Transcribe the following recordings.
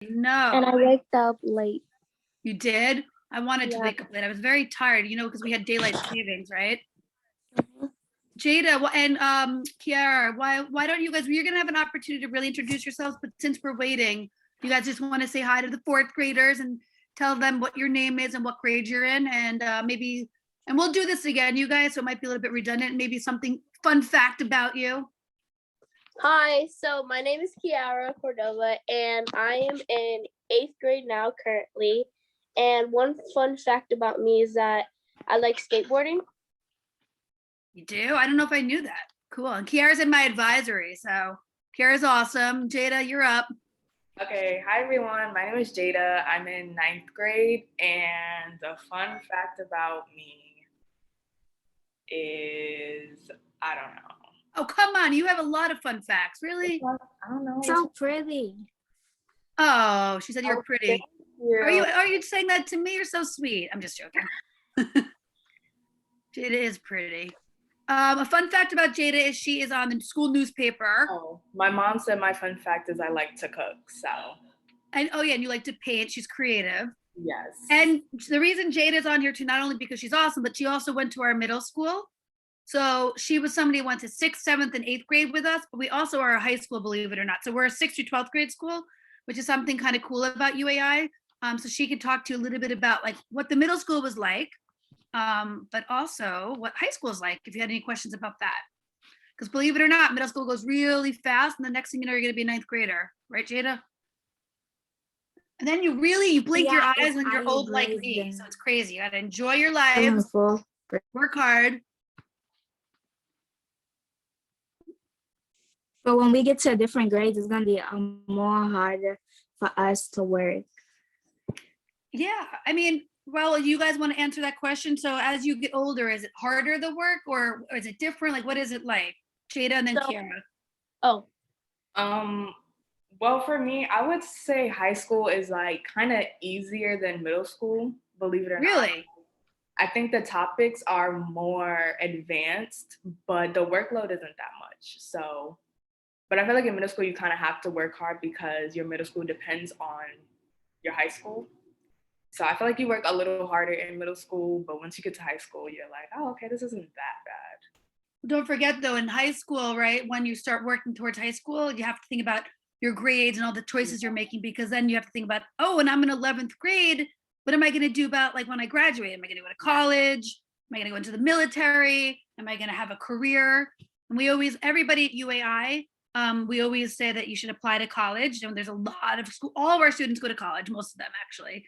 No. And I waked up late. You did? I wanted to Yeah. wake up late. I was very tired, because we had daylight savings, right? Mhm. Jada and Kiara, why don't you guys? You're gonna have an opportunity to really introduce yourselves, but since we're waiting, you guys just want to say hi to the fourth graders and tell them what your name is and what grade you're in, and maybe, and we'll do this again, you guys. So it might be a little bit redundant. Maybe something fun fact about you. Hi, so my name is Kiara Cordova, and I am in 8th grade now currently. And one fun fact about me is that I like skateboarding. You do? I don't know if I knew that. Cool. And Kiara's in my advisory, so Kiara's awesome. Jada, you're up. Okay, hi everyone. My name is Jada. I'm in 9th grade, and the fun fact about me is I don't know. Oh, come on. You have a lot of fun facts. Really? I don't know. So pretty. Oh, she said you're pretty. Thank you. Are you saying that to me? You're so sweet. I'm just joking. Jada is pretty. A fun fact about Jada is she is on the school newspaper. Oh, my mom said my fun fact is I like to cook, so. And oh yeah, and you like to paint. She's creative. Yes. And the reason Jada's on here too, not only because she's awesome, but she also went to our middle school. So she was somebody who went to 6th, 7th, and 8th grade with us, but we also are a high school, believe it or not. So we're a 6th through 12th grade school, which is something kind of cool about UAI. So she could talk to you a little bit about like what the middle school was like, but also what high school is like, if you had any questions about that. Because believe it or not, middle school goes really fast, and the next thing you know, you're going to be a 9th grader, right, Jada? And then you blink your eyes when you're old like me. So it's crazy. You got to enjoy your lives, work hard. But when we get to different grades, it's gonna be more harder for us to work. Yeah, I mean, well, you guys want to answer that question? So as you get older, is it harder the work, or is it different? Like, what is it like? Jada and then Kiara. Oh. Well, for me, I would say high school is like kind of easier than middle school, believe it or not. Really? I think the topics are more advanced, but the workload isn't that much. So, but I feel like in middle school, you kind of have to work hard because your middle school depends on your high school. So I feel like you work a little harder in middle school, but once you get to high school, you're like, oh, okay, this isn't that bad. Don't forget though, in high school, right, when you start working towards high school, you have to think about your grades and all the choices you're making, because then you have to think about, oh, and I'm in 11th grade, what am I going to do about like when I graduate? Am I going to go to college? Am I going to go into the military? Am I going to have a career? And everybody at UAI, we always say that you should apply to college. And there's a lot of school, all of our students go to college, most of them actually.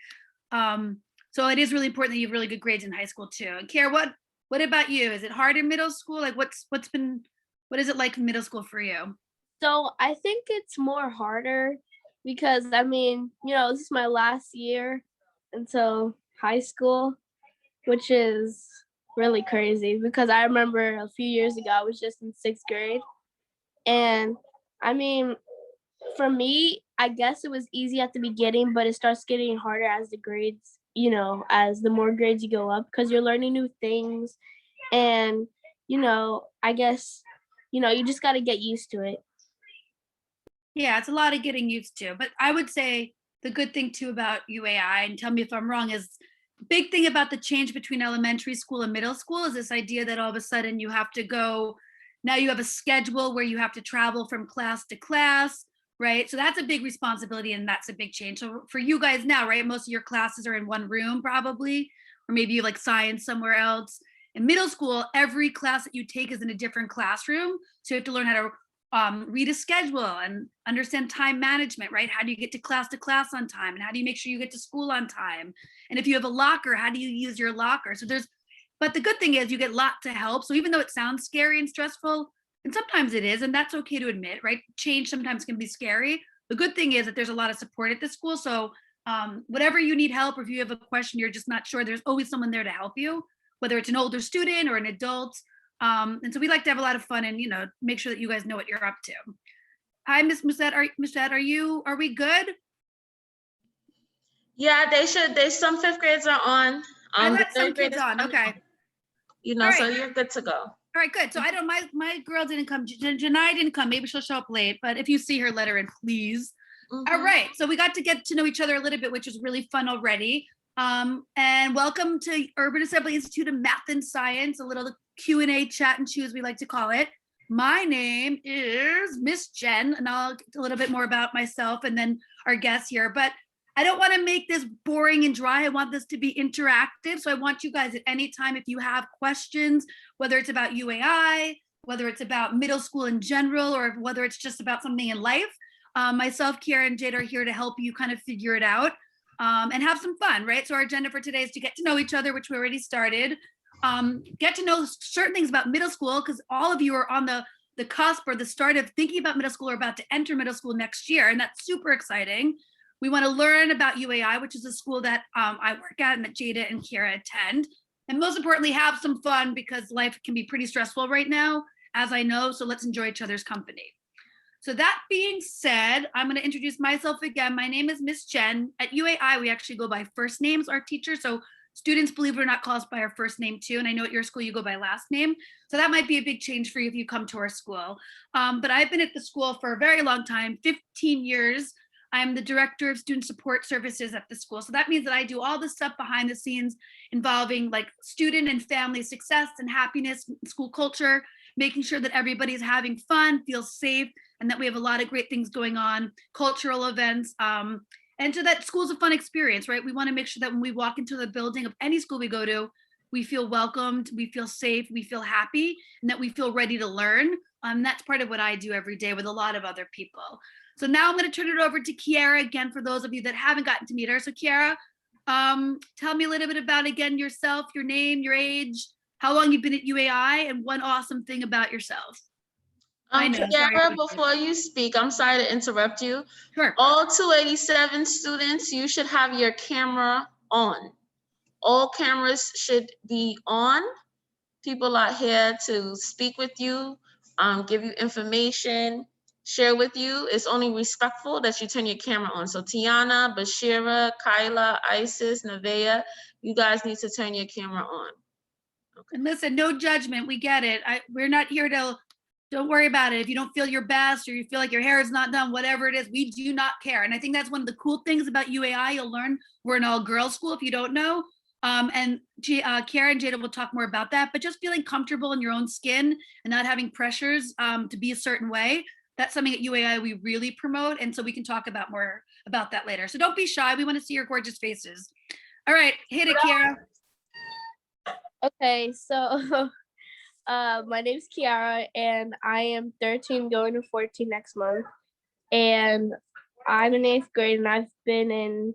So it is really important that you have really good grades in high school too. And Kiara, what about you? Is it hard in middle school? Like what is it like in middle school for you? So I think it's more harder because I mean, this is my last year until high school, which is really crazy because I remember a few years ago I was just in 6th grade. And I mean, for me, I guess it was easy at the beginning, but it starts getting harder as the grades, as the more grades you go up, because you're learning new things. And, I guess, you just got to get used to it. Yeah, it's a lot of getting used to. But I would say the good thing too about UAI, and tell me if I'm wrong, is the big thing about the change between elementary school and middle school is this idea that all of a sudden you have to go, now you have a schedule where you have to travel from class to class, right? So that's a big responsibility and that's a big change. So for you guys now, right, most of your classes are in one room probably, or maybe you like science somewhere else. In middle school, every class that you take is in a different classroom. So you have to learn how to read a schedule and understand time management, right? How do you get to class on time? And how do you make sure you get to school on time? And if you have a locker, how do you use your locker? But the good thing is you get lots of help. So even though it sounds scary and stressful, and sometimes it is, and that's okay to admit, right? Change sometimes can be scary. The good thing is that there's a lot of support at the school. So whatever you need help, or if you have a question, you're just not sure, there's always someone there to help you, whether it's an older student or an adult. And so we like to have a lot of fun and, make sure that you guys know what you're up to. Hi, Miss Muschett. Are we good? Yeah, they should. Some 5th grades are on. I let some kids on. Okay. Right. So you're good to go. All right, good. So I don't, my girl didn't come. Janai didn't come. Maybe she'll show up late, but if you see her, let her in, please. All Mhm. right, so we got to get to know each other a little bit, which was really fun already. And welcome to Urban Assembly Institute of Math and Science, a little Q&A chat and choose, we like to call it. My name is Miss Jen, and I'll get a little bit more about myself and then our guests here. But I don't want to make this boring and dry. I want this to be interactive. So I want you guys at any time, if you have questions, whether it's about UAI, whether it's about middle school in general, or whether it's just about something in life, myself, Kiara, and Jade are here to help you kind of figure it out and have some fun, right? So our agenda for today is to get to know each other, which we already started. Get to know certain things about middle school, because all of you are on the cusp or the start of thinking about middle school or about to enter middle school next year, and that's super exciting. We want to learn about UAI, which is a school that I work at and that Jada and Kiara attend. And most importantly, have some fun, because life can be pretty stressful right now, as I know, so let's enjoy each other's company. So that being said, I'm going to introduce myself again. My name is Miss Jen. At UAI, we actually go by first names, our teachers. So students, believe it or not, call us by our first name too. And I know at your school you go by last name. So that might be a big change for you if you come to our school. But I've been at the school for a very long time, 15 years. I'm the director of student support services at the school. So that means that I do all the stuff behind the scenes involving like student and family success and happiness, school culture, making sure that everybody's having fun, feels safe, and that we have a lot of great things going on, cultural events, and so that school's a fun experience, right? We want to make sure that when we walk into the building of any school we go to, we feel welcomed, we feel safe, we feel happy, and that we feel ready to learn. That's part of what I do every day with a lot of other people. So now I'm going to turn it over to Kiara again for those of you that haven't gotten to meet her. So Kiara, tell me a little bit about, again, yourself, your name, your age, how long you've been at UAI, and one awesome thing about yourself. I know, sorry. Kiara, before you speak, I'm sorry to interrupt you. Sure. All 287 students, you should have your camera on. All cameras should be on. People are here to speak with you, give you information, share with you. It's only respectful that you turn your camera on. So Tiana, Bashira, Kyla, Isis, Nevaeh, you guys need to turn your camera on. And listen, no judgment. We get it. We're not here to, don't worry about it. If you don't feel your best or you feel like your hair is not done, whatever it is, we do not care. And I think that's one of the cool things about UAI. You'll learn we're an all girls school if you don't know. And Kiara and Jada will talk more about that, but just feeling comfortable in your own skin and not having pressures to be a certain way. That's something at UAI we really promote. And so we can talk about more about that later. So don't be shy. We want to see your gorgeous faces. All right, hit it, Kiara. Okay, so my name's Kiara, and I am 13 going to 14 next month. And I'm in 8th grade, and I've been in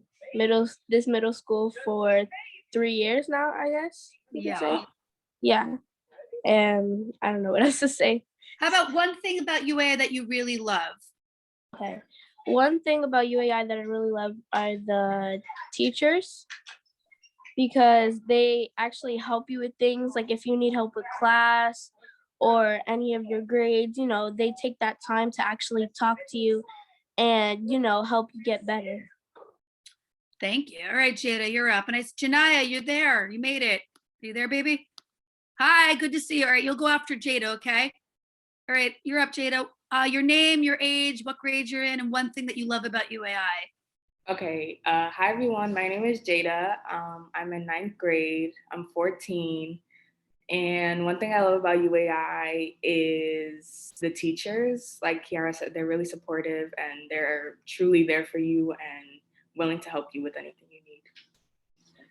this middle school for 3 years now, I guess you could say. Yeah. And I don't know what else to say. How about one thing about UAI that you really love? Okay. One thing about UAI that I really love are the teachers, because they actually help you with things like if you need help with class or any of your grades, you know, they take that time to actually talk to you and, you know, help you get better. Thank you. All right, Jada, you're up. And Janaya, you're there. You made it. Are you there, baby? Hi, good to see you. All right, you'll go after Jada, okay? All right, you're up, Jada. Your name, your age, what grade you're in, and one thing that you love about UAI. Okay, hi everyone, my name is Jada. I'm in 9th grade, I'm 14. And one thing I love about UAI is the teachers. Like Kiara said, they're really supportive and they're truly there for you and willing to help you with anything you need.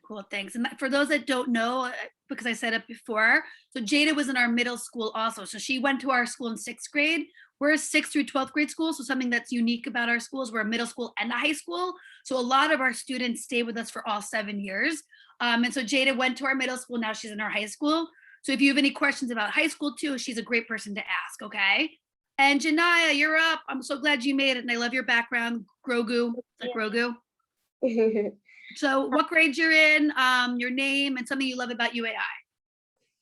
Cool, thanks. And for those that don't know, because I said it before, so Jada was in our middle school also. So she went to our school in 6th grade. We're a 6th through 12th grade school. So something that's unique about our schools, we're a middle school and a high school. So a lot of our students stay with us for all 7 years. And so Jada went to our middle school, now she's in our high school. So if you have any questions about high school too, she's a great person to ask, okay? And Janaya, you're up. I'm so glad you made it, and I love your background, Grogu, like Grogu. So what grade you're in, your name, and something you love about UAI.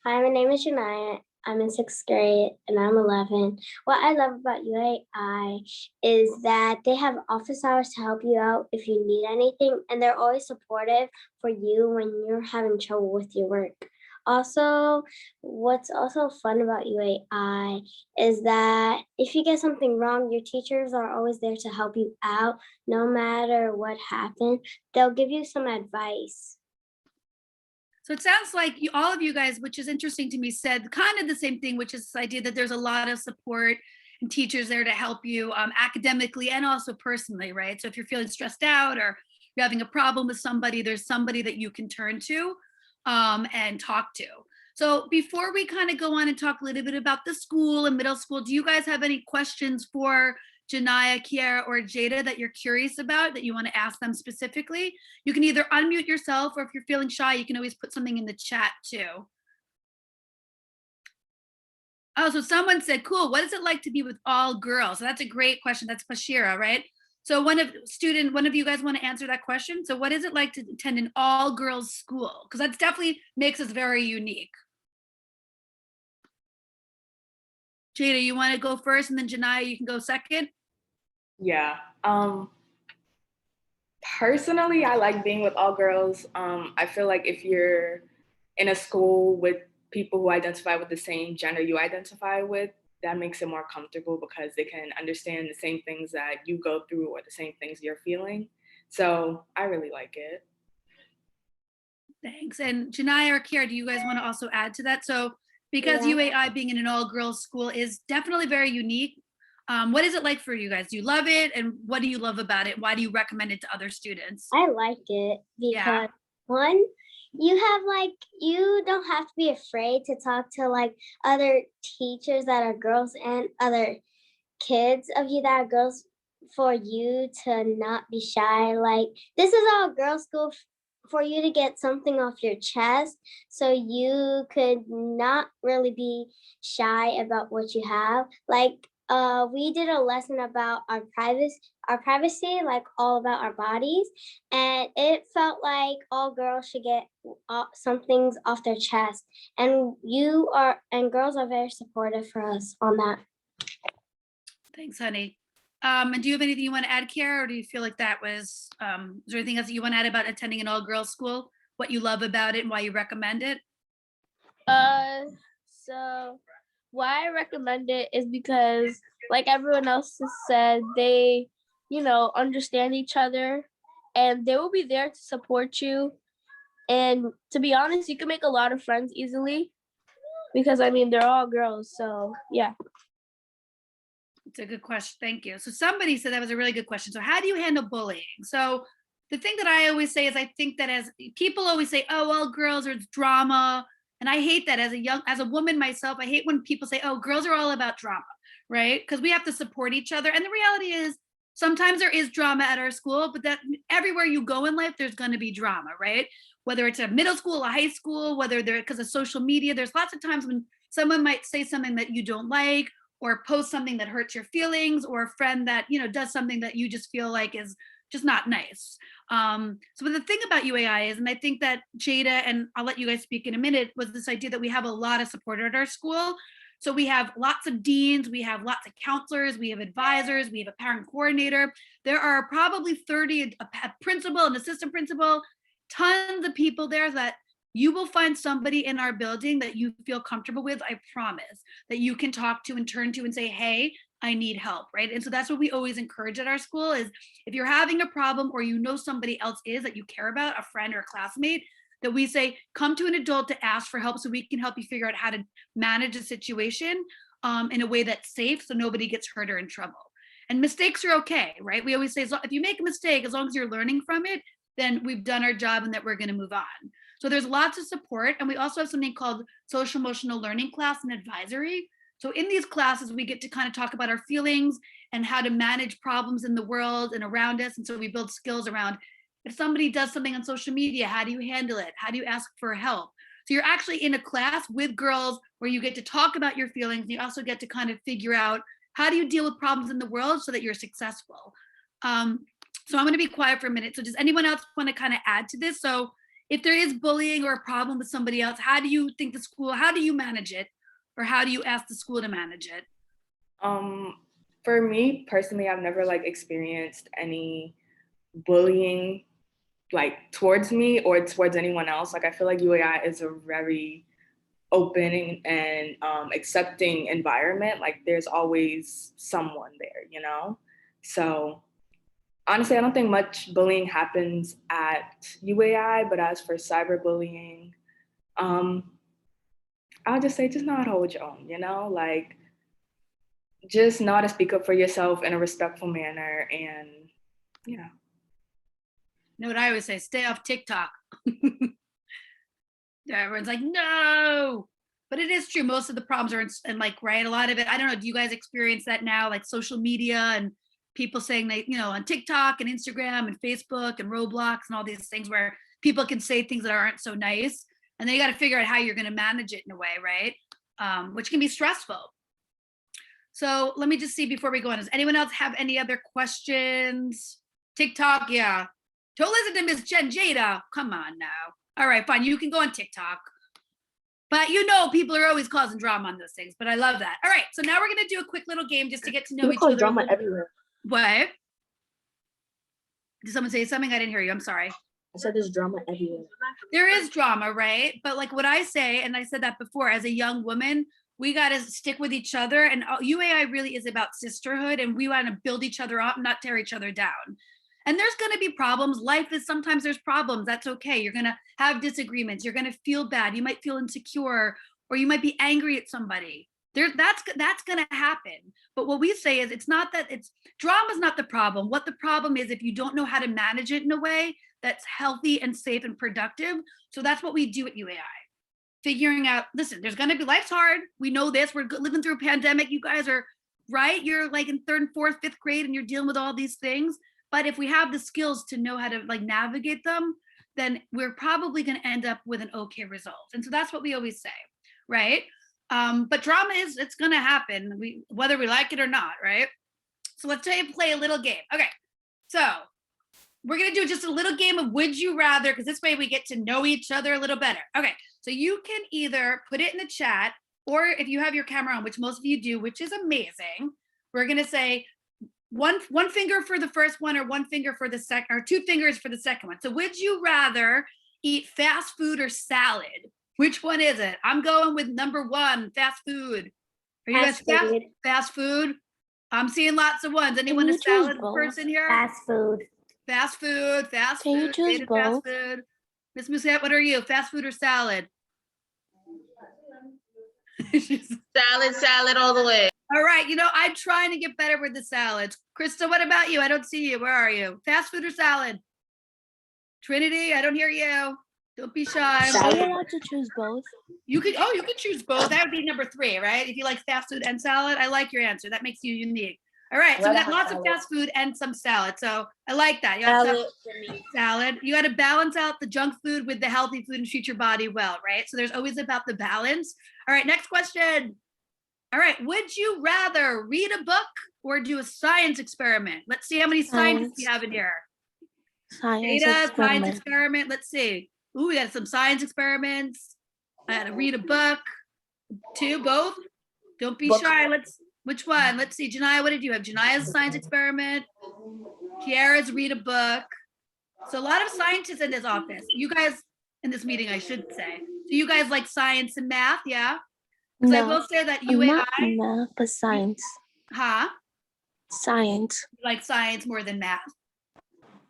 Hi, my name is Janaya. I'm in 6th grade and I'm 11. What I love about UAI is that they have office hours to help you out if you need anything, and they're always supportive for you when you're having trouble with your work. Also, what's also fun about UAI is that if you get something wrong, your teachers are always there to help you out, no matter what happened. They'll give you some advice. So it sounds like all of you guys, which is interesting to me, said kind of the same thing, which is this idea that there's a lot of support and teachers there to help you academically and also personally, right? So if you're feeling stressed out or you're having a problem with somebody, there's somebody that you can turn to and talk to. So before we kind of go on and talk a little bit about the school and middle school, do you guys have any questions for Janaya, Kiara, or Jada that you're curious about that you want to ask them specifically? You can either unmute yourself, or if you're feeling shy, you can always put something in the chat too. Oh, so someone said, cool, what is it like to be with all girls? So that's a great question. That's Bashira, right? So one of you guys want to answer that question? So what is it like to attend an all girls school? Because that definitely makes us very unique. Jada, you want to go first, and then Janaya, you can go second? Yeah. Personally, I like being with all girls. I feel like if you're in a school with people who identify with the same gender you identify with, that makes it more comfortable because they can understand the same things that you go through or the same things you're feeling. So I really like it. Thanks. And Janaya or Kiara, do you guys want to also add to that? So because Yeah. UAI being in an all-girls school is definitely very unique, what is it like for you guys? Do you love it? And what do you love about it? Why do you recommend it to other students? I like it Yeah. because one, you don't have to be afraid to talk to like other teachers that are girls and other kids of you that are girls, for you to not be shy. Like, this is all girls school for you to get something off your chest, so you could not really be shy about what you have. Like, we did a lesson about our privacy, like all about our bodies, and it felt like all girls should get some things off their chest, and girls are very supportive for us on that. Thanks, honey. And do you have anything you want to add, Kiara, or do you feel like that was, is there anything else that you want to add about attending an all-girls school? What you love about it and why you recommend it? So why I recommend it is because, like everyone else has said, they, understand each other and they will be there to support you. And to be honest, you can make a lot of friends easily because they're all girls. So yeah. It's a good question. Thank you. So somebody said that was a really good question. So how do you handle bullying? So the thing that I always say is I think that as people always say, oh, all girls are drama. And I hate that as a woman myself. I hate when people say, oh, girls are all about drama, right? Because we have to support each other. And the reality is sometimes there is drama at our school, but that everywhere you go in life, there's going to be drama, right? Whether it's a middle school, a high school, whether they're because of social media, there's lots of times when someone might say something that you don't like, or post something that hurts your feelings, or a friend that does something that you just feel like is just not nice. So the thing about UAI is, and I think that Jada, and I'll let you guys speak in a minute, was this idea that we have a lot of support at our school. So we have lots of deans, we have lots of counselors, we have advisors, we have a parent coordinator. There are probably 30, a principal, an assistant principal, tons of people there that you will find somebody in our building that you feel comfortable with, I promise, that you can talk to and turn to and say, hey, I need help, right? And so that's what we always encourage at our school is if you're having a problem or somebody else is that you care about, a friend or a classmate, that we say, come to an adult to ask for help so we can help you figure out how to manage a situation in a way that's safe so nobody gets hurt or in trouble. And mistakes are okay, right? We always say, if you make a mistake, as long as you're learning from it, then we've done our job and that we're gonna move on. So there's lots of support. And we also have something called social emotional learning class and advisory. So in these classes, we get to kind of talk about our feelings and how to manage problems in the world and around us. And so we build skills around if somebody does something on social media, how do you handle it? How do you ask for help? So you're actually in a class with girls where you get to talk about your feelings. And you also get to kind of figure out how do you deal with problems in the world so that you're successful. So I'm going to be quiet for a minute. So does anyone else want to kind of add to this? So if there is bullying or a problem with somebody else, how do you manage it? Or how do you ask the school to manage it? For me personally, I've never experienced any bullying towards me or towards anyone else. I feel like UAI is a very open and accepting environment, like there's always someone there, you know? So honestly, I don't think much bullying happens at UAI, but as for cyberbullying, I'll just say just know how to hold your own, you know? Like just know how to speak up for yourself in a respectful manner and yeah. You know what I always say? Stay off TikTok. Everyone's like, no. But it is true. Most of the problems are in like, right? A lot of it, I don't know, do you guys experience that now? Like social media and people saying they, you know, on TikTok and Instagram and Facebook and Roblox and all these things where people can say things that aren't so nice. And then you got to figure out how you're going to manage it in a way, right? Which can be stressful. So let me just see before we go on. Does anyone else have any other questions? TikTok, yeah. Don't listen to Miss Jen Jada. Come on now. All right, fine. You can go on TikTok. But you know, people are always causing drama on those things. But I love that. All right, so now we're gonna do a quick little game just to get to know each other. Drama everywhere. What? Did someone say something? I didn't hear you. I'm sorry. I said there's drama everywhere. There is drama, right? But like what I say, and I said that before, as a young woman, we got to stick with each other. And UAI really is about sisterhood, and we want to build each other up, not tear each other down. And there's going to be problems. Life is sometimes there's problems. That's okay. You're going to have disagreements. You're going to feel bad. You might feel insecure, or you might be angry at somebody. That's going to happen. But what we say is, it's not that drama is not the problem. What the problem is, if you don't know how to manage it in a way that's healthy and safe and productive. So that's what we do at UAI. Figuring out, listen, there's going to be, life's hard. We know this. We're living through a pandemic. You guys are, right? You're like in 3rd and 4th, 5th grade, and you're dealing with all these things. But if we have the skills to know how to like navigate them, then we're probably going to end up with an okay result. And so that's what we always say, right? But drama it's going to happen, whether we like it or not, right? So let's play a little game. Okay, so we're going to do just a little game of would you rather, because this way we get to know each other a little better. Okay, so you can either put it in the chat, or if you have your camera on, which most of you do, which is amazing, we're going to say one finger for the first one, or one finger for the second, or 2 fingers for the second one. So would you rather eat fast food or salad? Which one is it? I'm going with number 1, fast food. Are you guys fast food? I'm seeing lots of ones. Anyone a salad person here? Fast food. Fast food, fast Can food. you choose both? Fast food. Miss Muschett, what are you? Fast food or salad? Salad all the way. All right, you know, I'm trying to get better with the salads. Krista, what about you? I don't see you. Where are you? Fast food or salad? Trinity, I don't hear you. Don't be shy. Are you allowed to choose both? You could choose both. That would be number 3, right? If you like fast food and salad, I like your answer. That makes you unique. All right, so we got lots of fast food and some salad. So I like that. You got salad. You got to balance out the junk food with the healthy food and treat your body well, right? So there's always about the balance. All right, next question. All right, would you rather read a book or do a science experiment? Let's see how many scientists we have in here. Science Science experiment. Let's see. Ooh, we got some science experiments. I had to read a book. 2, both. Don't be shy. Which one? Let's see. Janiyah, what did you have? Janiyah's science experiment. Kiara's read a book. So a lot of scientists in this office. You guys in this meeting, I should say. So you guys like science and math, yeah? Because I will say that UAI. Not math, but science. Huh? Science. You like science more than math.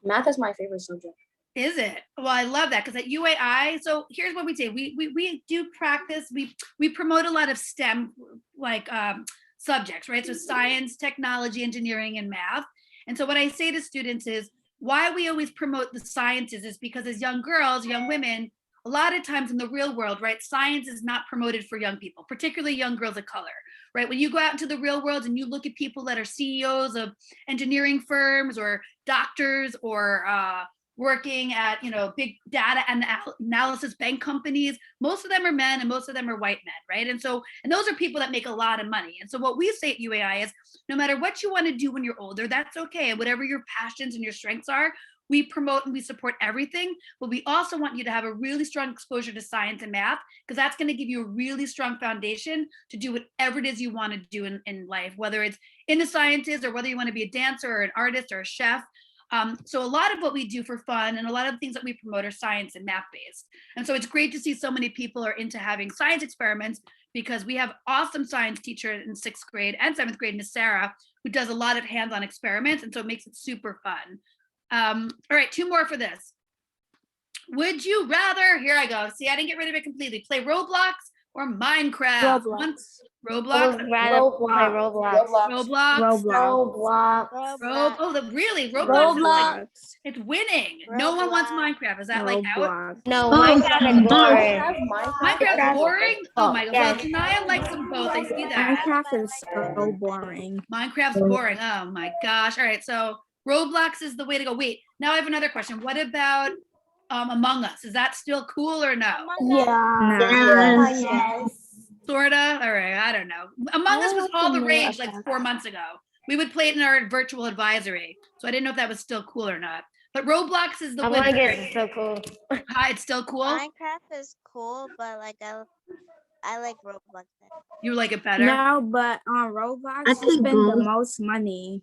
Math is my favorite subject. Is it? Well, I love that, because at UAI, so here's what we say. We do practice, we promote a lot of STEM like subjects, right? So science, technology, engineering, and math. And so what I say to students is why we always promote the sciences is because as young girls, young women, a lot of times in the real world, right, science is not promoted for young people, particularly young girls of color, right? When you go out into the real world and you look at people that are CEOs of engineering firms or doctors or working at, you know, big data and analysis bank companies, most of them are men and most of them are white men, right? And those are people that make a lot of money. And so what we say at UAI is no matter what you want to do when you're older, that's okay. And whatever your passions and your strengths are, we promote and we support everything, but we also want you to have a really strong exposure to science and math, because that's going to give you a really strong foundation to do whatever it is you want to do in life, whether it's in the sciences or whether you want to be a dancer or an artist or a chef. So a lot of what we do for fun and a lot of the things that we promote are science and math based. And so it's great to see so many people are into having science experiments, because we have awesome science teacher in 6th grade and 7th grade, Miss Sarah, who does a lot of hands-on experiments. And so it makes it super fun. All right, 2 more for this. Would you rather, here I go. See, I didn't get rid of it completely. Play Roblox or Minecraft? Roblox. Rather play Roblox. Roblox. Really? Roblox is like, Roblox. it's winning. No one wants Minecraft. Is that like out? Roblox. No, Minecraft is boring. Minecraft's boring? Oh my god. Yes. Well, Kanaya likes them both. I see that. Minecraft is so boring. Minecraft's boring. Oh my gosh. All right. So Roblox is the way to go. Wait, now I have another question. What about Among Us? Is that still cool or no? No. Yes. Sorta. All right. I don't know. Among Us was all the rage like 4 months ago. We would play it in our virtual advisory. So I didn't know if that was still cool or not. But Roblox is the Among winner. Us is so cool. Hi, it's still cool. Minecraft is cool, but like I like Roblox better. You like it better? No, but on Roblox, you spend the most money.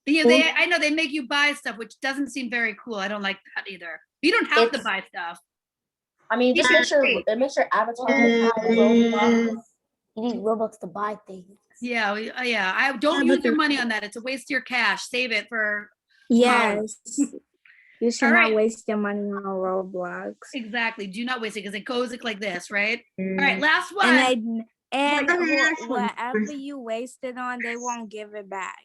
Yeah, I know they make you buy stuff, which doesn't seem very cool. I don't like that either. You don't have to buy stuff. I mean, just make sure it makes your avatar look high. Roblox. You need Robux to buy things. Yeah, yeah. I don't use your money on that. It's a waste of your cash. Save it for Yes. You should All not right. waste your money on Roblox. exactly. Do not waste it because it goes like this, right? All right, last one. And Right. whatever you waste it on, they won't give it back.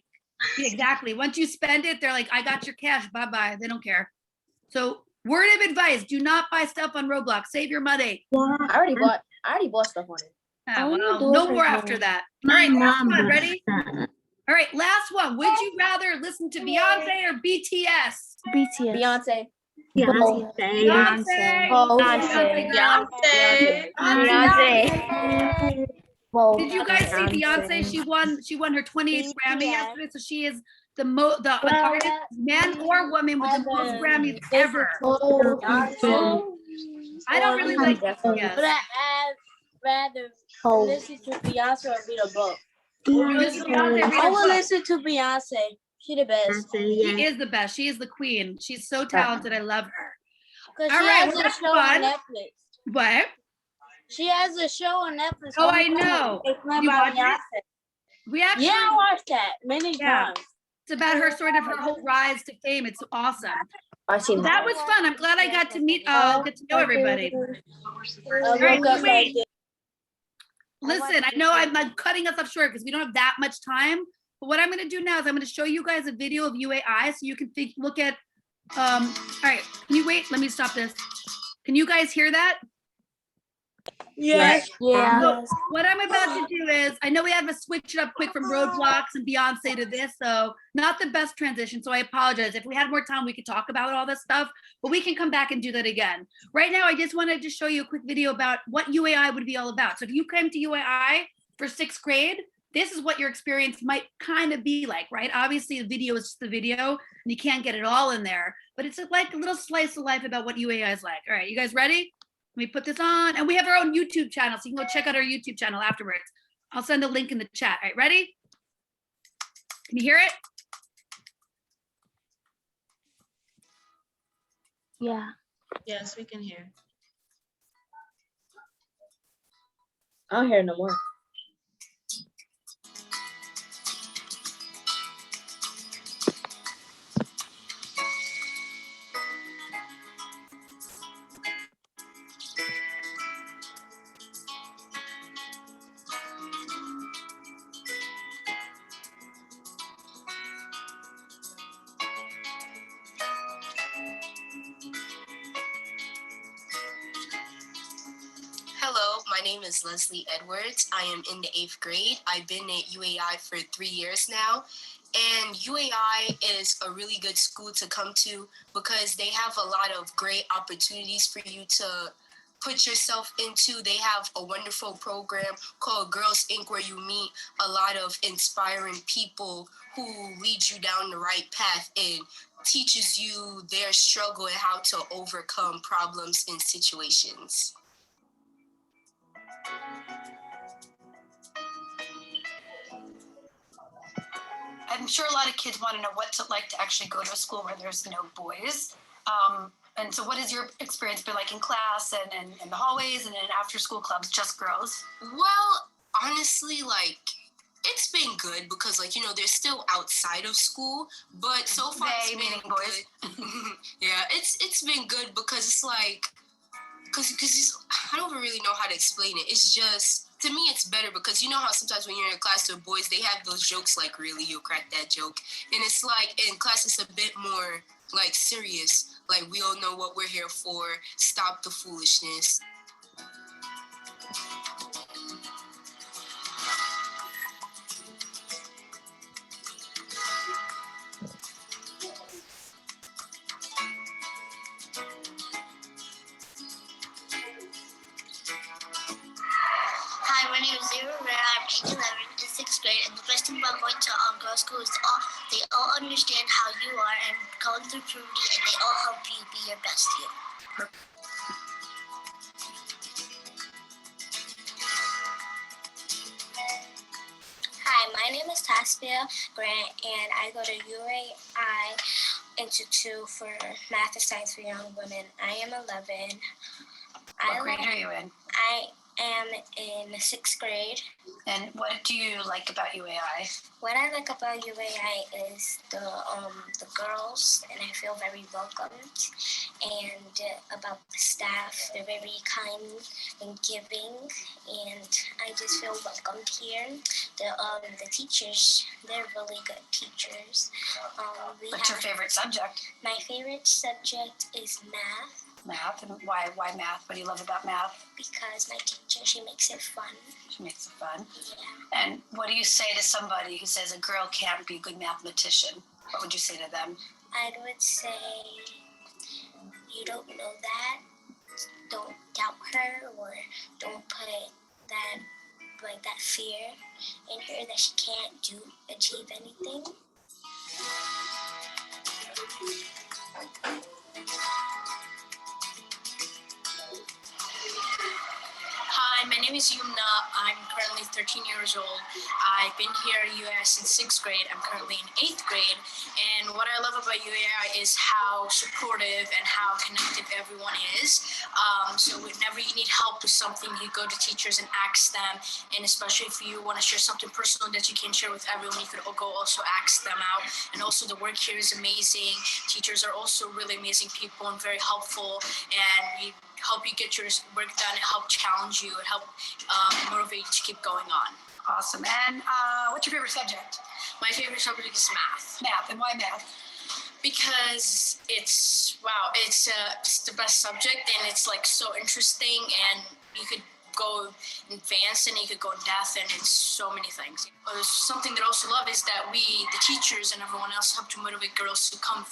Yeah, exactly. Once you spend it, they're like, I got your cash. Bye-bye. They don't care. So word of advice, do not buy stuff on Roblox. Save your money. I already bought stuff on it. Well, no more after that. All right, last one. Ready? All right, last one. Would you rather listen to Beyonce or BTS? BTS. Beyonce. Beyonce. Beyonce. girl. Beyonce. Did you guys see Beyonce? She won her 28th Grammy BTS. yesterday, so she is the artist, man or woman with the most Grammys ever. I don't really like BTS. But I'd rather listen to Beyonce or read a book. Listen to Beyonce, read a I will book. listen to Beyonce. She the best. She is the best. She is the queen. She's so talented. I love her. Because All she right, has well, a that's show fun. on Netflix. What? She has a show on Netflix. Oh, I know. It's not You about watch it? Beyonce. We actually, Yeah, I watched that many Yeah. times. it's about her sort of her whole rise to fame. It's awesome. I seen That was fun. I'm glad I got to meet, get to know everybody. I right, woke up wait. like this. Listen, I know I'm cutting us off short because we don't have that much time. But what I'm going to do now is I'm going to show you guys a video of UAI so you can look at. All right, can you wait? Let me stop this. Can you guys hear that? Yes. Yeah. So what I'm about to do is, I know we have to switch it up quick from Roadblocks and Beyonce to this, so not the best transition, so I apologize. If we had more time, we could talk about all this stuff, but we can come back and do that again. Right now, I just wanted to show you a quick video about what UAI would be all about. So if you came to UAI for 6th grade, this is what your experience might kind of be like, right? Obviously, the video is just the video, and you can't get it all in there, but it's like a little slice of life about what UAI is like. All right, you guys ready? Let me put this on. And we have our own YouTube channel, so you can go check out our YouTube channel afterwards. I'll send a link in the chat. All right, ready? Can you hear it? Yeah. Yes, we can hear. I don't hear no more. Hello, my name is Leslie Edwards. I am in the 8th grade. I've been at UAI for 3 years now. And UAI is a really good school to come to because they have a lot of great opportunities for you to put yourself into. They have a wonderful program called Girls Inc. where you meet a lot of inspiring people who lead you down the right path and teaches you their struggle and how to overcome problems and situations. I'm sure a lot of kids want to know what's it like to actually go to a school where there's no boys. And so what has your experience been like in class and in the hallways and in after school clubs, just girls? Well, honestly, like, it's been good because, like, you know, they're still outside of school, but so far They, it's meaning been boys. good. Yeah, it's been good because it's like, because I don't really know how to explain it. It's just, to me, it's better because you know how sometimes when you're in a class with boys, they have those jokes like, really, you'll crack that joke. And it's like, in class, it's a bit more, like, serious. Like, we all know what we're here for. Stop the foolishness. Hi, my name is Zero Rare. I'm age 11 in 6th grade, and the best thing about going to girls' school is they all understand how you are and going through puberty, and they all help you be your best you. Hi, my name is Taspia Grant, and I go to UAI Institute for Math and Science for Young Women. I am 11. What grade are you in? I am in 6th grade. And what do you like about UAI? What I like about UAI is the girls, and I feel very welcomed. And about the staff, they're very kind and giving, and I just feel welcomed here. The teachers, they're really good teachers. What's your favorite subject? My favorite subject is math. Math, and why math? What do you love about math? Because my teacher, she makes it fun. She makes it fun. Yeah. And what do you say to somebody who says a girl can't be a good mathematician? What would you say to them? I would say, you don't know that. Don't doubt her, or don't put that fear in her that she can't achieve anything. Hi, my name is Yumna. I'm currently 13 years old. I've been here at UAI since 6th grade. I'm currently in 8th grade. And what I love about UAI is how supportive and how connected everyone is. So whenever you need help with something, you go to teachers and ask them. And especially if you want to share something personal that you can share with everyone, you could go also ask them out. And also the work here is amazing. Teachers are also really amazing people and very helpful. And help you get your work done and help challenge you and help motivate you to keep going on. Awesome. And what's your favorite subject? My favorite subject is math. Math. And why math? Because it's the best subject, and it's like so interesting, and you could go advanced and you could go in depth, and it's so many things. Something that I also love is that we, the teachers and everyone else, help to motivate girls to become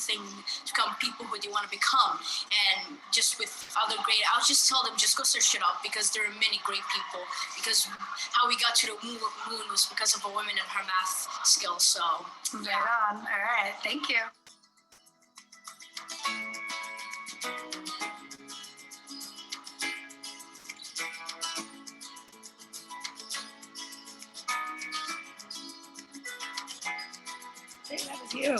people who they want to become. And just with other grade, I'll just tell them, just go search it up, because there are many great people. Because how we got to the moon was because of a woman and her math skills. So yeah. Right on. All right. Thank you. That was you.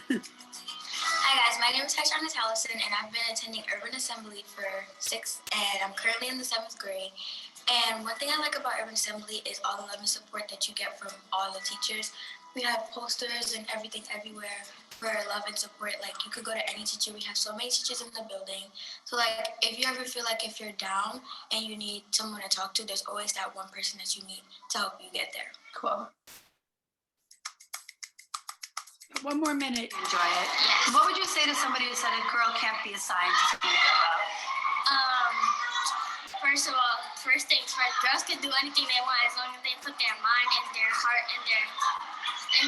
Hi guys, my name is Tyshawn Allison, and I've been attending Urban Assembly for 6, and I'm currently in the 7th grade. And one thing I like about Urban Assembly is all the love and support that you get from all the teachers. We have posters and everything everywhere for love and support. Like, you could go to any teacher. We have so many teachers in the building. So like, if you ever feel like if you're down and you need someone to talk to, there's always that one person that you need to help you get there. Cool. One more minute. Enjoy it. Yes. What would you say to somebody who said a girl can't be a scientist? First of all, first things first, girls can do anything they want as long as they put their mind and their heart and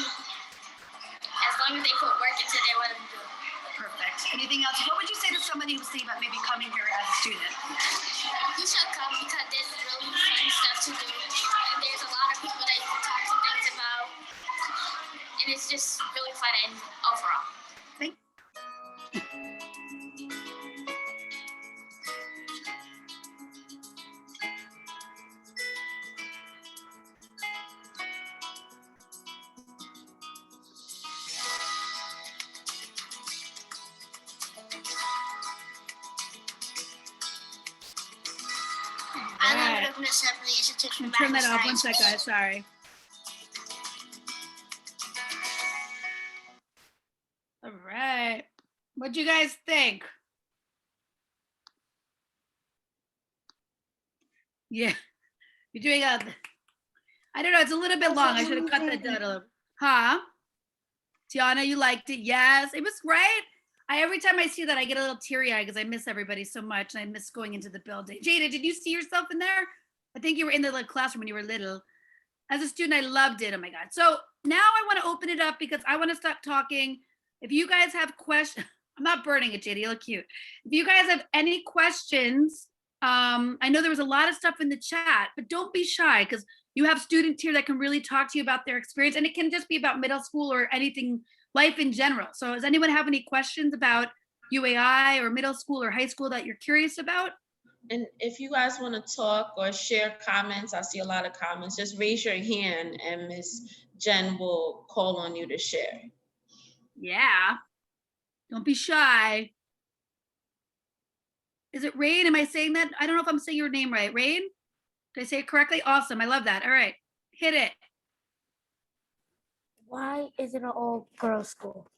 as long as they put work into their what they do. Perfect. Anything else? What would you say to somebody who's thinking about maybe coming here as a student? You should come because there's really fun stuff to do. And there's a lot of people that you can talk to things about. And it's just really fun and overall. Thank you. Urban Assembly Institute for Math Turn and that off one Science. sec, guys, sorry. All right, what'd you guys think? Yeah, you're doing I don't know, it's a little bit long. I should have cut that down a little. Huh? Tiana, you liked it? Yes, it was great. Every time I see that, I get a little teary-eyed because I miss everybody so much and I miss going into the building. Jada, did you see yourself in there? I think you were in the classroom when you were little. As a student, I loved it. Oh my God. So now I want to open it up because I want to start talking. If you guys have questions, I'm not burning it, Jada, you look cute. If you guys have any questions, I know there was a lot of stuff in the chat, but don't be shy because you have students here that can really talk to you about their experience, and it can just be about middle school or anything, life in general. So does anyone have any questions about UAI or middle school or high school that you're curious about? And if you guys want to talk or share comments, I see a lot of comments, just raise your hand and Miss Jen will call on you to share. Yeah, don't be shy. Is it Rain? Am I saying that? I don't know if I'm saying your name right. Rain? Did I say it correctly? Awesome. I love that. All right. Hit it. Why is it an all girls school?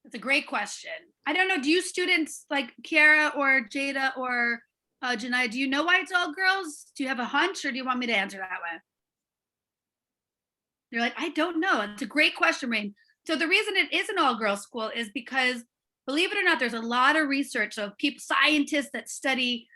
That's a great question. I don't know. Do you students like Kiara or Jada or Janai, do you know why it's all girls? Do you have a hunch or do you want me to answer that way? You're like, I don't know. It's a great question, Rain. So the reason it is an all girls school is because, believe it or not, there's a lot of research of people, scientists that study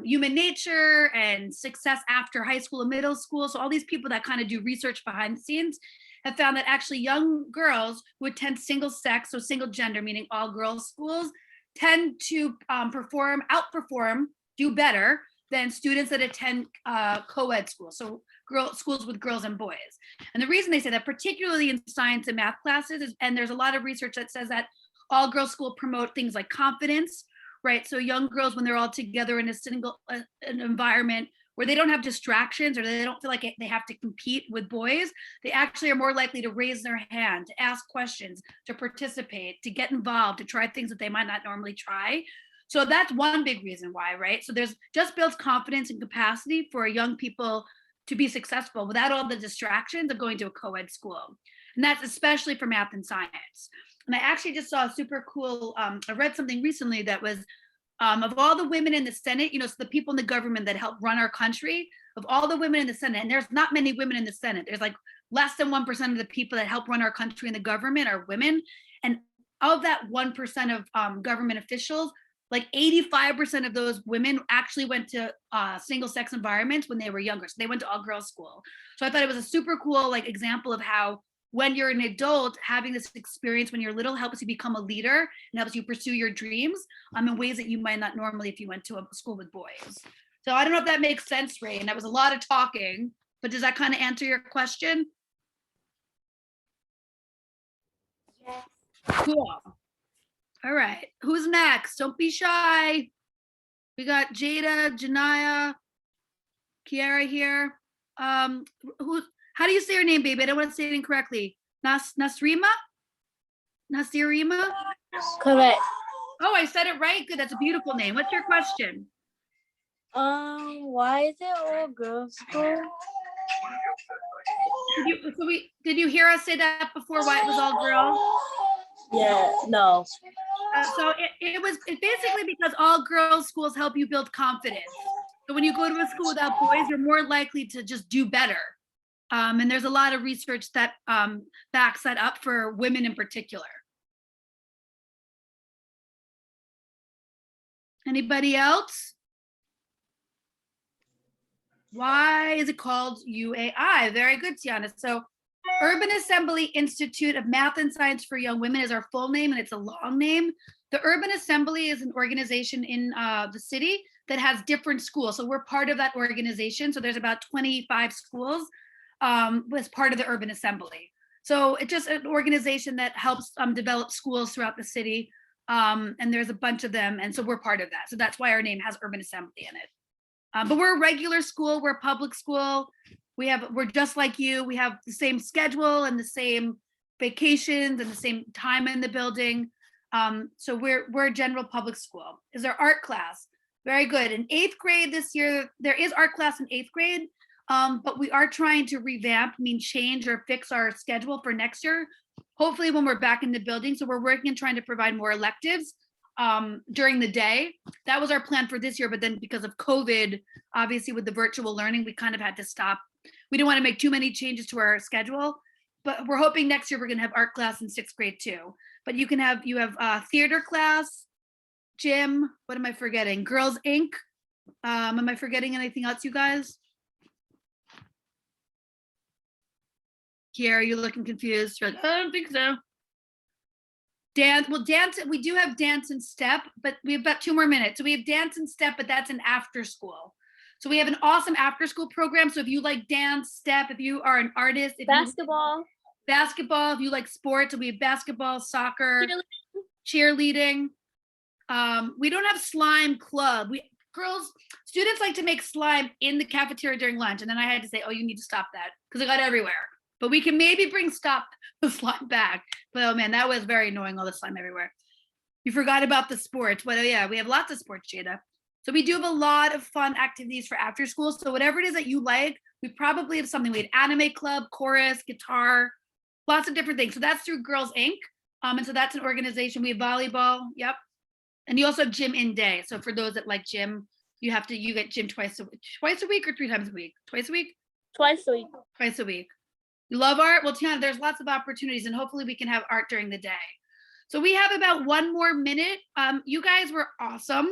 human nature and success after high school and middle school. So all these people that kind of do research behind the scenes have found that actually young girls who attend single sex, so single gender, meaning all girls schools, tend to outperform, do better than students that attend co-ed schools, so schools with girls and boys. And the reason they say that, particularly in science and math classes, is, and there's a lot of research that says that all girls school promote things like confidence, right? So young girls, when they're all together in a single an environment where they don't have distractions or they don't feel like they have to compete with boys, they actually are more likely to raise their hand, to ask questions, to participate, to get involved, to try things that they might not normally try. So that's one big reason why, right? So there's just builds confidence and capacity for young people to be successful without all the distractions of going to a co-ed school. And that's especially for math and science. And I actually just saw a super cool, I read something recently that was of all the women in the Senate, so the people in the government that help run our country, of all the women in the Senate, and there's not many women in the Senate, there's like less than 1% of the people that help run our country in the government are women. And of that 1% of government officials, like 85% of those women actually went to single sex environments when they were younger. So they went to all girls school. So I thought it was a super cool example of how when you're an adult, having this experience when you're little helps you become a leader and helps you pursue your dreams in ways that you might not normally if you went to a school with boys. So I don't know if that makes sense, Ray, and that was a lot of talking, but does that kind of answer your question? Yes. Cool. All right, who's next? Don't be shy. We got Jada, Janaya, Kiara here. How do you say your name, baby? I don't want to say it incorrectly. Nasrima? Nasirima? Correct. Oh, I said it right. Good. That's a beautiful name. What's your question? Why is it all girls school? Did you hear us say that before? Why it was all girls? Yeah, no. So it's basically because all girls schools help you build confidence. So when you go to a school without boys, you're more likely to just do better. And there's a lot of research that backs that up for women in particular. Anybody else? Why is it called UAI? Very good, Tiana. So Urban Assembly Institute of Math and Science for Young Women is our full name, and it's a long name. The Urban Assembly is an organization in the city that has different schools. So we're part of that organization. So there's about 25 schools as part of the Urban Assembly. So it's just an organization that helps develop schools throughout the city. And there's a bunch of them. And so we're part of that. So that's why our name has Urban Assembly in it. But we're a regular school, we're a public school. We're just like you. We have the same schedule and the same vacations and the same time in the building. So we're a general public school. Is our art class. Very good. In 8th grade this year, there is art class in 8th grade, but we are trying to revamp, change or fix our schedule for next year, hopefully when we're back in the building. So we're working and trying to provide more electives during the day. That was our plan for this year, but then because of COVID, obviously with the virtual learning, we kind of had to stop. We didn't want to make too many changes to our schedule, but we're hoping next year we're going to have art class in 6th grade too. But you have theater class, gym, what am I forgetting? Girls Inc. Am I forgetting anything else, you guys? Kiara, you're looking confused. You're like, I don't think so. Dance, we do have dance and step, but we have about 2 more minutes. So we have dance and step, but that's an after school. So we have an awesome after school program. So if you like dance, step, if you are an artist, if Basketball. If you like sports, so we have basketball, soccer, cheerleading. We don't have slime club. Students like to make slime in the cafeteria during lunch. And then I had to say, oh, you need to stop that because it got everywhere. But we can maybe stop the slime back. But oh man, that was very annoying, all the slime everywhere. You forgot about the sports. But oh yeah, we have lots of sports, Jada. So we do have a lot of fun activities for after school. So whatever it is that you like, we probably have something. We had anime club, chorus, guitar, lots of different things. So that's through Girls Inc. And so that's an organization. We have volleyball, yep. And you also have gym in day. So for those that like gym, you get gym twice a week or 3 times a week? Twice a week? Twice a week. Twice a week. You love art? Well, Tiana, there's lots of opportunities and hopefully we can have art during the day. So we have about 1 more minute. You guys were awesome.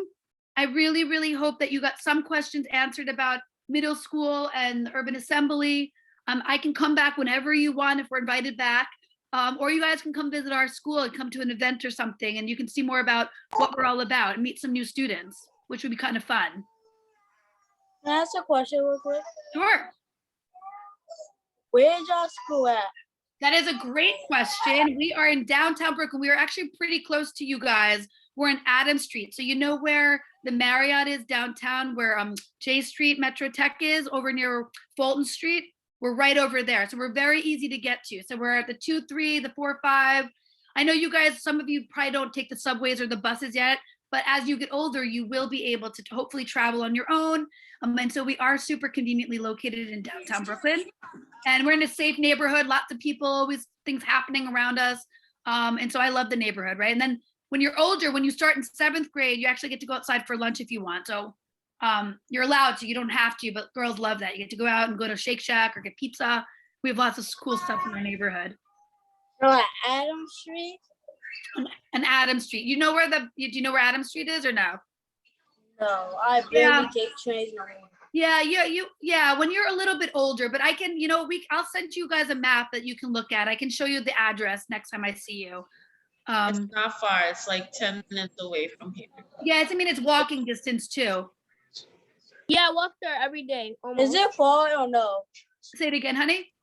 I really, really hope that you got some questions answered about middle school and the urban assembly. I can come back whenever you want if we're invited back. Or you guys can come visit our school and come to an event or something and you can see more about what we're all about and meet some new students, which would be kind of fun. Can I ask a question real quick? Sure. Where's y'all school at? That is a great question. We are in downtown Brooklyn. We are actually pretty close to you guys. We're in Adams Street. So you know where the Marriott is downtown, where J Street Metro Tech is over near Fulton Street? We're right over there. So we're very easy to get to. So we're at the 2-3, the 4-5. I know you guys, some of you probably don't take the subways or the buses yet, but as you get older, you will be able to hopefully travel on your own. And so we are super conveniently located in downtown Brooklyn. And we're in a safe neighborhood, lots of people, always things happening around us. And so I love the neighborhood, right? And then when you're older, when you start in 7th grade, you actually get to go outside for lunch if you want. So you're allowed to, you don't have to, but girls love that. You get to go out and go to Shake Shack or get pizza. We have lots of cool stuff in our neighborhood. So at Adams Street? And Adams Street. Do you know where Adams Street is or no? No, I barely take trains no more. Yeah, when you're a little bit older, but I can, I'll send you guys a map that you can look at. I can show you the address next time I see you. It's not far. It's like 10 minutes away from here. Yeah, it's walking distance too. Yeah, I walk there every day. Almost. Is it far or no? Say it again, honey.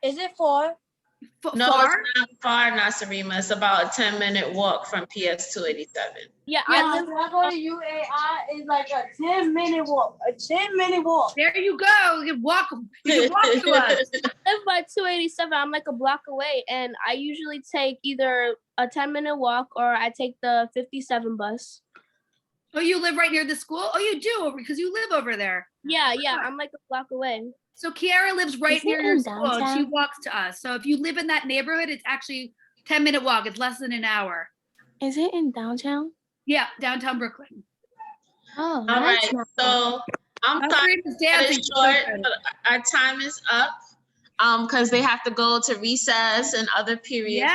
Is it far? No, far? it's not far, Nasarima. It's about a 10-minute walk from PS 287. Yeah, when I go to UAI, it's like a 10-minute walk. A 10-minute walk. There you go. You can walk to us. I live by 287. I'm like a block away, and I usually take either a 10-minute walk or I take the 57 bus. Oh, you live right near the school? Oh, you do, because you live over there. Yeah, I'm like a block away. So Kiara lives right near your school and downtown? she walks to us. So if you live in that neighborhood, it's actually 10-minute walk. It's less than an hour. Is it in downtown? Yeah, downtown Brooklyn. Oh, All right, so I'm sorry to cut it short, but our time is up because they have to go to recess and other periods.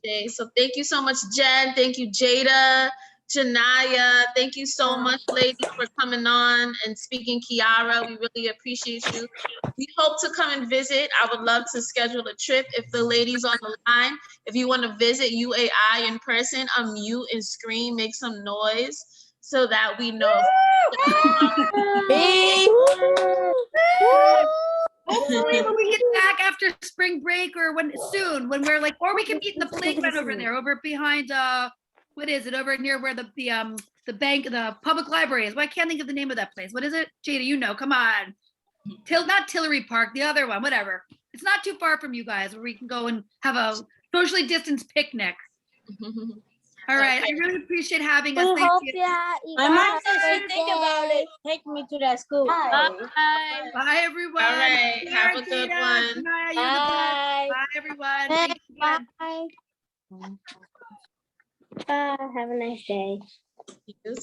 Yes. So thank you so much, Jen. Thank you, Jada. Janaya, thank you so much, ladies, for coming on and speaking. Kiara, we really appreciate you. We hope to come and visit. I would love to schedule a trip if the ladies on the line, if you want to visit UAI in person, unmute and scream, make some noise so that we know. Hopefully when we get back after spring break or when we're like, or we can meet in the playground over there, over behind what is it, over near where the bank, the public library is. Well, I can't think of the name of that place. What is it? Jada, come on. Not Tillery Park, the other one, whatever. It's not too far from you guys where we can go and have a socially distanced picnic. All right. Okay. I really appreciate having us. We Thank hope you. you My guys mom have said a she good think about day. it. Take me to that school. Bye. Bye, everyone. All right. Have a good Gina, one. Maya, you're the best. Bye. Bye, everyone. Thanks, Thank you again. bye. Bye. Have a nice day. You